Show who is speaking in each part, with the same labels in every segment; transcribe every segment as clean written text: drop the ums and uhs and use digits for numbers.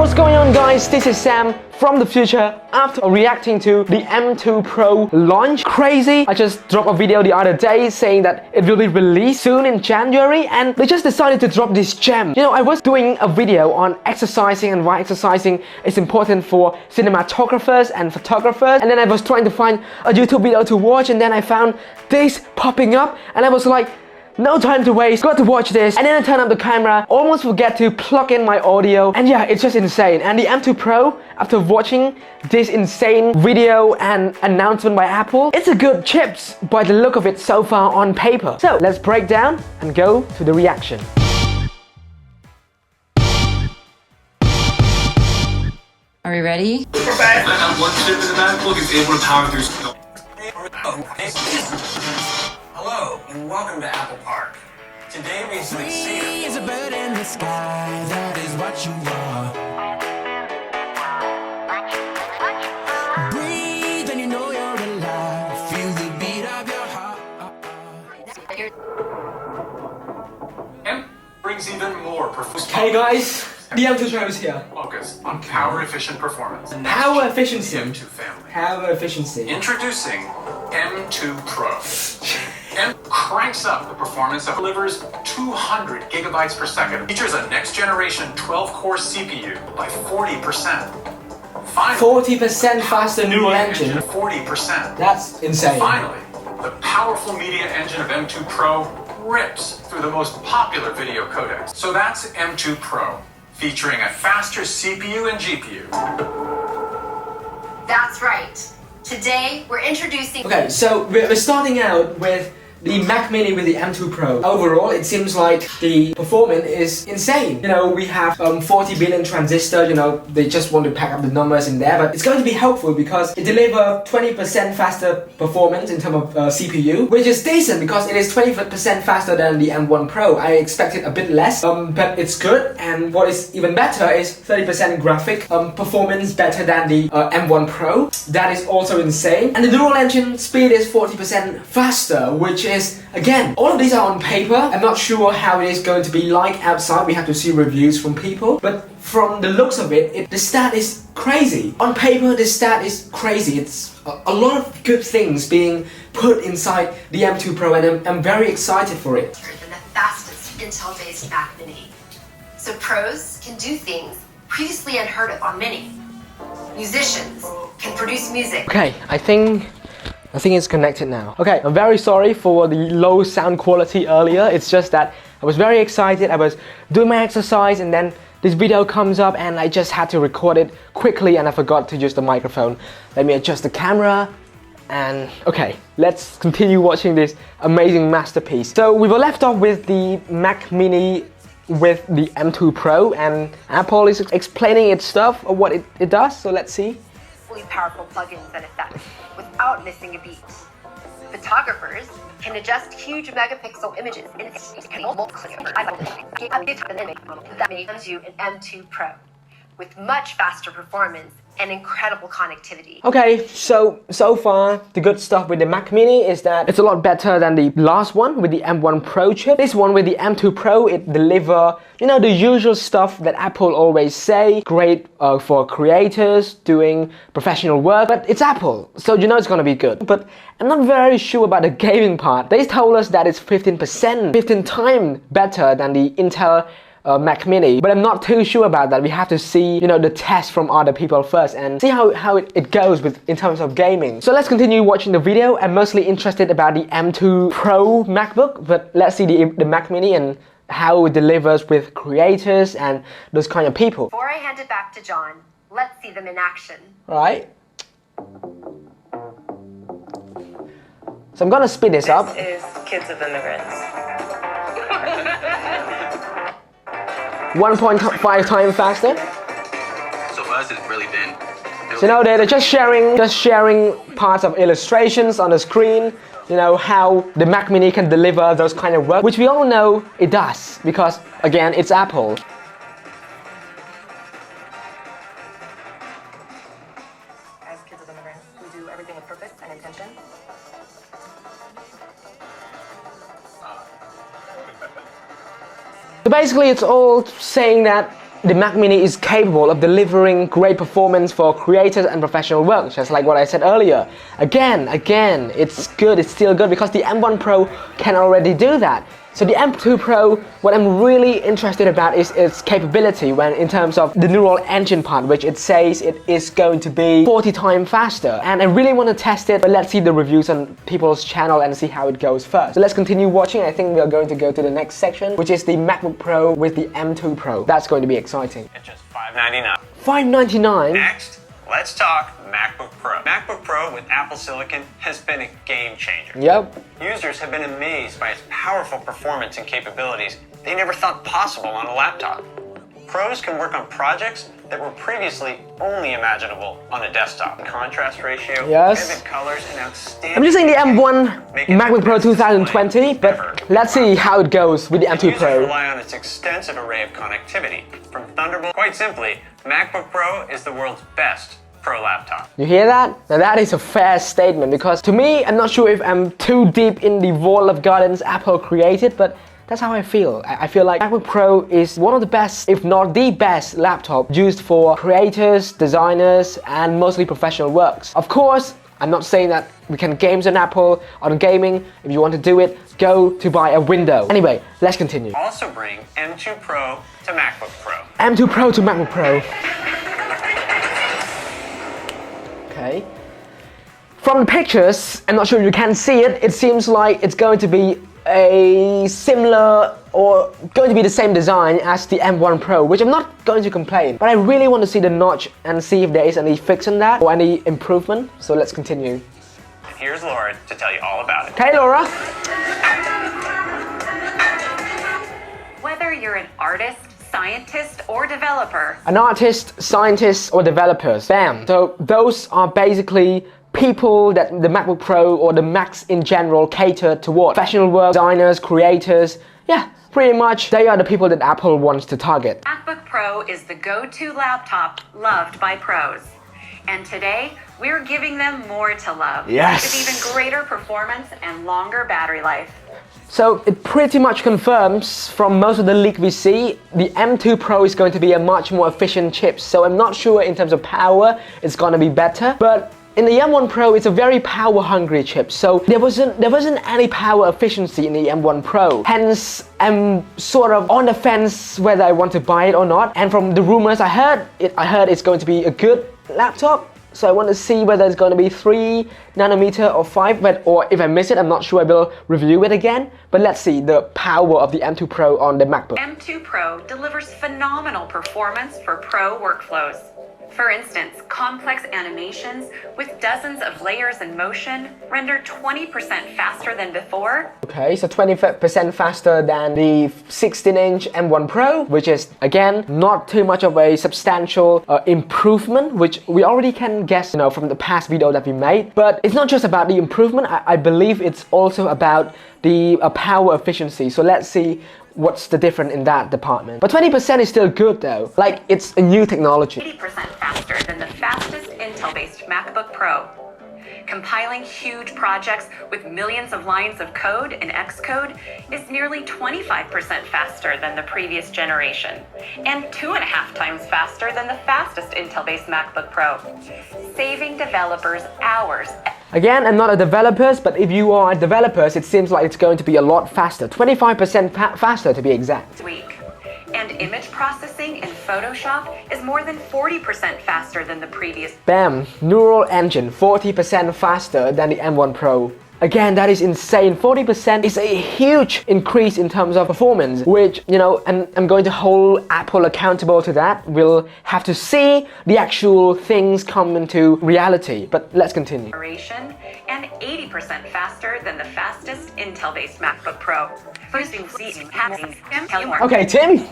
Speaker 1: what's going on guys? This is Sam from the future after reacting to the M2 Pro launch. Crazy! I just dropped a video the other day saying that it will be released soon in January and they just decided to drop this gem. You know, I was doing a video on exercising and why exercising is important for cinematographers and photographers, and then I was trying to find a YouTube video to watch and then I found this popping up and I was like, no time to waste, got to watch this. And then I turn up the camera, almost forget to plug in my audio, and yeah, it's just insane. And the M2 Pro, after watching this insane video and announcement by Apple, it's a good chips by the look of it so far on paper. So let's break down and go to the reaction.
Speaker 2: Are we ready?
Speaker 3: One chip in the Macbook is able to power through.
Speaker 4: Hello, and welcome to Apple Park. Today we see
Speaker 5: is a bird in the sky, that is what you are. Breathe and you know you're alive, feel the beat of your heart.
Speaker 3: M brings even more performance.
Speaker 1: Hey guys, the M2 Pro is here.
Speaker 3: Focus on power efficient performance.
Speaker 1: Power efficiency.
Speaker 3: M2 family.
Speaker 1: Power efficiency.
Speaker 3: Introducing M2 Pro. M cranks up the performance and delivers 200 gigabytes per second. Features a next generation 12-core CPU by 40%.
Speaker 1: 40% faster neural engine.
Speaker 3: 40%.
Speaker 1: That's insane.
Speaker 3: Finally, the powerful media engine of M2 Pro rips through the most popular video codecs. So that's M2 Pro, featuring a faster CPU and GPU.
Speaker 6: That's right. Today, we're introducing...
Speaker 1: Okay, so we're starting out with the Mac Mini with the M2 Pro. Overall, it seems like the performance is insane. You know, we have 40 billion transistor, you know, they just want to pack up the numbers in there, but it's going to be helpful because it delivers 20% faster performance in terms of CPU, which is decent because it is 20% faster than the M1 Pro. I expected a bit less, but it's good, and what is even better is 30% graphic performance better than the M1 Pro. That is also insane. And the neural engine speed is 40% faster, which is, again, all of these are on paper. I'm not sure how it is going to be like outside. We have to see reviews from people, but from the looks of it, the stat is crazy. On paper, the stat is crazy. It's a lot of good things being put inside the M2 Pro, and I'm very excited for it.
Speaker 6: ...than the fastest Intel-based Mac Mini. So pros can do things previously unheard of on Mini. Musicians can produce music.
Speaker 1: Okay, I think it's connected now. Okay, I'm very sorry for the low sound quality earlier. It's just that I was very excited. I was doing my exercise and then this video comes up and I just had to record it quickly and I forgot to use the microphone. Let me adjust the camera and okay, let's continue watching this amazing masterpiece. So we were left off with the Mac Mini with the M2 Pro and Apple is explaining its stuff or what it does, so let's see.
Speaker 6: Powerful plugins and effects without missing a beat. Photographers can adjust huge megapixel images in that makes you an M2 Pro with much faster performance and incredible connectivity.
Speaker 1: Okay, so far the good stuff with the Mac Mini is that it's a lot better than the last one with the M1 Pro chip. This one with the M2 Pro, it delivers, you know, the usual stuff that Apple always say. Great for creators doing professional work, but it's Apple, so you know it's gonna be good. But I'm not very sure about the gaming part. They told us that it's 15 times better than the Intel Mac Mini, but I'm not too sure about that. We have to see, you know, the test from other people first and see how it goes with in terms of gaming. So let's continue watching the video. I'm mostly interested about the M2 Pro MacBook, but let's see the Mac Mini and how it delivers with creators and those kind of people.
Speaker 6: Before I hand it back to John, let's see them in action.
Speaker 1: Alright. So I'm gonna speed this up.
Speaker 7: This is Kids of Immigrants.
Speaker 1: 1.5 times faster.
Speaker 8: So for us, it's really been.
Speaker 1: So now they're just sharing parts of illustrations on the screen. You know how the Mac Mini can deliver those kind of work, which we all know it does because again, it's Apple.
Speaker 7: As Kids of Immigrants, we do everything with purpose and intention.
Speaker 1: So basically, it's all saying that the Mac Mini is capable of delivering great performance for creators and professional work, just like what I said earlier. Again, it's good, it's still good because the M1 Pro can already do that. So the M2 Pro, what I'm really interested about is its capability when in terms of the neural engine part, which it says it is going to be 40 times faster. And I really want to test it, but let's see the reviews on people's channel and see how it goes first. So let's continue watching. I think we are going to go to the next section, which is the MacBook Pro with the M2 Pro. That's going to be exciting.
Speaker 4: At just $599.
Speaker 1: $599?
Speaker 4: Next, let's talk MacBook Pro. MacBook Pro with Apple Silicon has been a game changer.
Speaker 1: Yep.
Speaker 4: Users have been amazed by its powerful performance and capabilities they never thought possible on a laptop. Pros can work on projects that were previously only imaginable on a desktop. Contrast ratio,
Speaker 1: yes,
Speaker 4: vivid colors, and outstanding...
Speaker 1: I'm using the M1 MacBook Pro 2020, but let's see how it goes with the M2 Pro.
Speaker 4: Users rely on its extensive array of connectivity, from Thunderbolt. Quite simply, MacBook Pro is the world's best Pro laptop.
Speaker 1: You hear that? Now that is a fair statement because to me, I'm not sure if I'm too deep in the wall of gardens Apple created, but that's how I feel. I feel like MacBook Pro is one of the best, if not the best laptop used for creators, designers, and mostly professional works. Of course, I'm not saying that we can games on Apple, on gaming. If you want to do it, go to buy a window. Anyway, let's continue.
Speaker 4: Also bring M2 Pro to MacBook Pro.
Speaker 1: M2 Pro to MacBook Pro. Okay. From the pictures, I'm not sure if you can see it, it seems like it's going to be a similar or going to be the same design as the M1 Pro, which I'm not going to complain, but I really want to see the notch and see if there is any fix on that or any improvement. So let's continue.
Speaker 4: And here's Laura to tell you all about it.
Speaker 1: Okay, Laura.
Speaker 9: Whether you're an artist, scientist, or developer.
Speaker 1: An artist, scientist, or developers. Bam. So those are basically people that the MacBook Pro or the Macs in general cater toward. Professional work, designers, creators. Yeah, pretty much they are the people that Apple wants to target.
Speaker 9: MacBook Pro is the go-to laptop loved by pros. And today, we're giving them more to love.
Speaker 1: Yes.
Speaker 9: With even greater performance and longer battery life.
Speaker 1: So it pretty much confirms from most of the leak we see, the M2 Pro is going to be a much more efficient chip. So I'm not sure in terms of power, it's going to be better. But in the M1 Pro, it's a very power-hungry chip. So there wasn't any power efficiency in the M1 Pro. Hence, I'm sort of on the fence whether I want to buy it or not. And from the rumors I heard it's going to be a good laptop. So I want to see whether it's going to be 3 nanometer or 5, or if I miss it, I'm not sure I will review it again. But let's see the power of the M2 Pro on the MacBook.
Speaker 9: M2 Pro delivers phenomenal performance for pro workflows. For instance, complex animations with dozens of layers in motion render 20% faster than before.
Speaker 1: Okay, so 20% faster than the 16-inch M1 Pro, which is, again, not too much of a substantial improvement, which we already can guess, from the past video that we made. But it's not just about the improvement, I believe it's also about the power efficiency. So let's see what's the difference in that department. But 20% is still good though. Like, it's a new technology.
Speaker 9: 80% faster than the fastest Intel-based MacBook Pro. Compiling huge projects with millions of lines of code in Xcode is nearly 25% faster than the previous generation, and 2.5 times faster than the fastest Intel-based MacBook Pro, saving developers hours.
Speaker 1: Again, I'm not a developer, but if you are developers, it seems like it's going to be a lot faster. 25% faster to be exact.
Speaker 9: Week. And image processing in Photoshop is more than 40% faster than the previous.
Speaker 1: Bam! Neural engine, 40% faster than the M1 Pro. Again, that is insane. 40% is a huge increase in terms of performance, which, I'm going to hold Apple accountable to that. We'll have to see the actual things come into reality. But let's continue.
Speaker 9: And 80% faster than the fastest Intel-based MacBook Pro.
Speaker 1: Okay, Tim.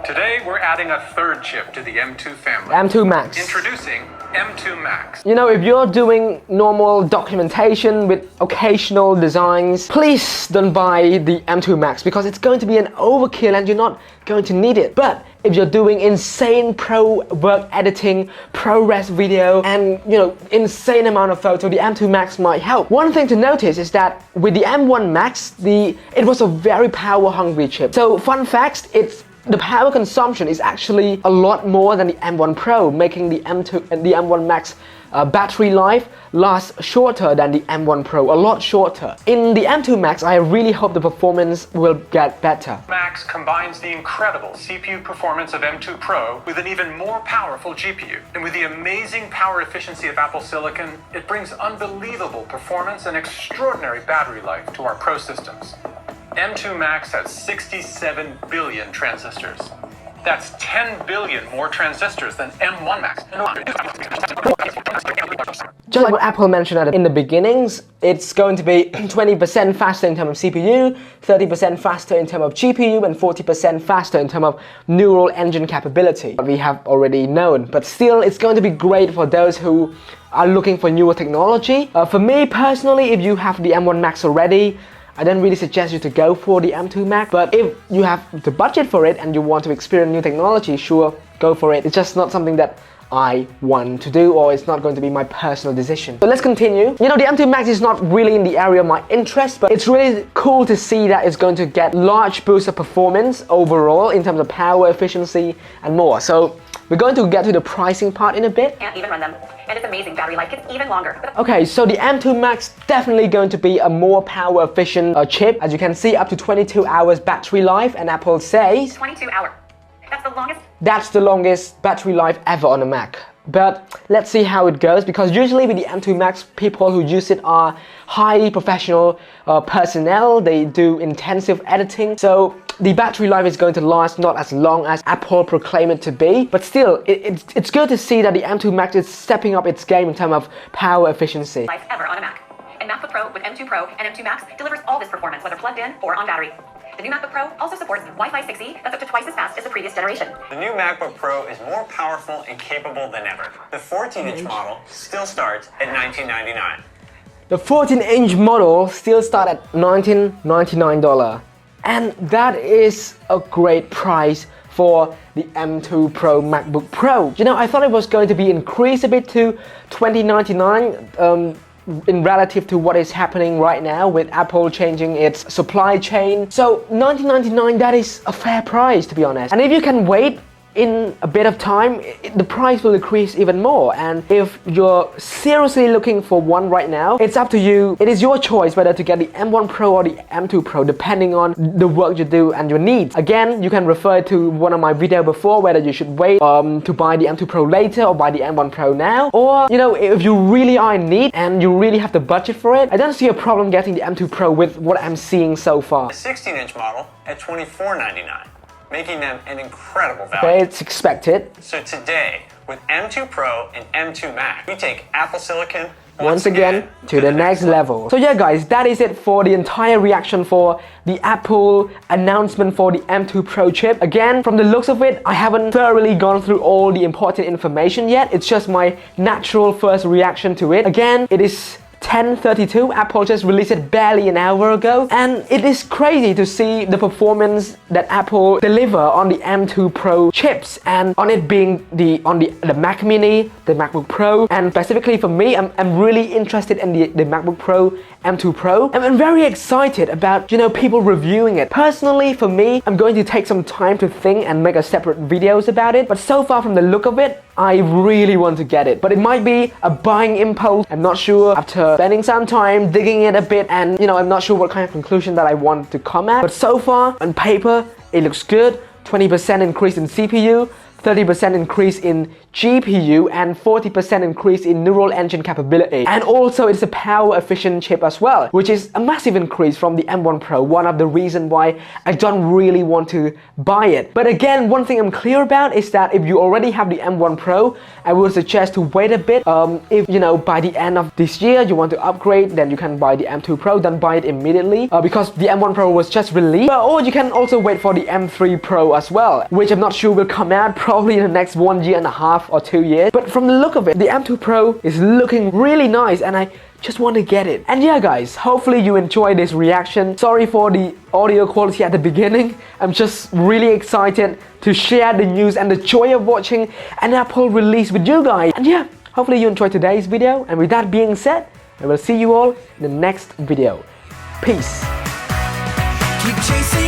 Speaker 3: Today, we're adding a third chip to the M2 family.
Speaker 1: M2 Max.
Speaker 3: Introducing M2 Max.
Speaker 1: You know, if you're doing normal documentation with occasional designs, please don't buy the M2 Max because it's going to be an overkill and you're not going to need it. But if you're doing insane pro work editing, ProRes video, and insane amount of photo, the M2 Max might help. One thing to notice is that with the M1 Max, it was a very power hungry chip. So fun facts, the power consumption is actually a lot more than the M1 Pro, making the M2 and the M1 Max battery life lasts shorter than the M1 Pro, a lot shorter. In the M2 Max, I really hope the performance will get better.
Speaker 3: Max combines the incredible CPU performance of M2 Pro with an even more powerful GPU. And with the amazing power efficiency of Apple Silicon, it brings unbelievable performance and extraordinary battery life to our Pro systems. M2 Max has 67 billion transistors. That's 10 billion more transistors than M1 Max.
Speaker 1: Just like what Apple mentioned in the beginnings, it's going to be 20% faster in terms of CPU, 30% faster in terms of GPU, and 40% faster in terms of neural engine capability. We have already known, but still it's going to be great for those who are looking for newer technology. For me personally, if you have the M1 Max already, I don't really suggest you to go for the M2 Max, but if you have the budget for it and you want to experience new technology, sure, go for it. It's just not something that I want to do, or it's not going to be my personal decision. So let's continue. The M2 Max is not really in the area of my interest, but it's really cool to see that it's going to get large boost of performance overall in terms of power, efficiency, and more. So we're going to get to the pricing part in a bit.
Speaker 9: Can't even run them. And its amazing battery life gets even longer.
Speaker 1: Okay, so the M2 Max definitely going to be a more power efficient chip. As you can see, up to 22 hours battery life, and Apple says
Speaker 9: 22 hours. That's the longest.
Speaker 1: That's the longest battery life ever on a Mac. But let's see how it goes, because usually with the M2 Max, people who use it are highly professional personnel. They do intensive editing, so the battery life is going to last not as long as Apple proclaim it to be. But still, it's good to see that the M2 Max is stepping up its game in terms of power efficiency.
Speaker 9: Life ever on a Mac. And Macbook Pro with M2 Pro and M2 Max delivers all this performance, whether plugged in or on battery. The new MacBook Pro also supports Wi-Fi 6E that's up to twice as fast as the previous generation.
Speaker 4: The new MacBook Pro is more powerful and capable than ever. The 14-inch model still starts at $1999.
Speaker 1: The 14-inch model still starts at $1999. And that is a great price for the M2 Pro MacBook Pro. I thought it was going to be increased a bit to $2099 in relative to what is happening right now with Apple changing its supply chain. So $1999, that is a fair price, to be honest. And if you can wait in a bit of time, the price will increase even more. And if you're seriously looking for one right now, it's up to you. It is your choice whether to get the M1 Pro or the M2 Pro, depending on the work you do and your needs. Again, you can refer to one of my videos before whether you should wait to buy the M2 Pro later or buy the M1 Pro now. Or, if you really are in need and you really have the budget for it, I don't see a problem getting the M2 Pro with what I'm seeing so far.
Speaker 4: The 16-inch model at $2499. Making them an incredible value.
Speaker 1: Okay, it's expected.
Speaker 4: So today, with M2 Pro and M2 Max, we take Apple Silicon
Speaker 1: once again to the next level. So yeah guys, that is it for the entire reaction for the Apple announcement for the M2 Pro chip. Again, from the looks of it, I haven't thoroughly gone through all the important information yet. It's just my natural first reaction to it. Again, it is 10:32. Apple just released it barely an hour ago, and it is crazy to see the performance that Apple deliver on the M2 Pro chips, and on it being the Mac Mini, the MacBook Pro, and specifically for me, I'm really interested in the MacBook Pro, M2 Pro. I'm very excited about people reviewing it. Personally, for me, I'm going to take some time to think and make a separate videos about it. But so far from the look of it, I really want to get it. But it might be a buying impulse. I'm not sure after spending some time digging it a bit, and I'm not sure what kind of conclusion that I want to come at. But so far, on paper, it looks good. 20% increase in CPU, 30% increase in GPU, and 40% increase in neural engine capability. And also it's a power efficient chip as well, which is a massive increase from the M1 Pro, one of the reasons why I don't really want to buy it. But again, one thing I'm clear about is that if you already have the M1 Pro, I would suggest to wait a bit. If by the end of this year you want to upgrade, then you can buy the M2 Pro, then buy it immediately because the M1 Pro was just released. Or you can also wait for the M3 Pro as well, which I'm not sure will come out probably in the next 1 year and a half or 2 years. But from the look of it, the M2 Pro is looking really nice and I just want to get it. And yeah guys, hopefully you enjoyed this reaction. Sorry for the audio quality at the beginning. I'm just really excited to share the news and the joy of watching an Apple release with you guys. And yeah, hopefully you enjoyed today's video. And with that being said, I will see you all in the next video. Peace.
Speaker 5: Keep chasing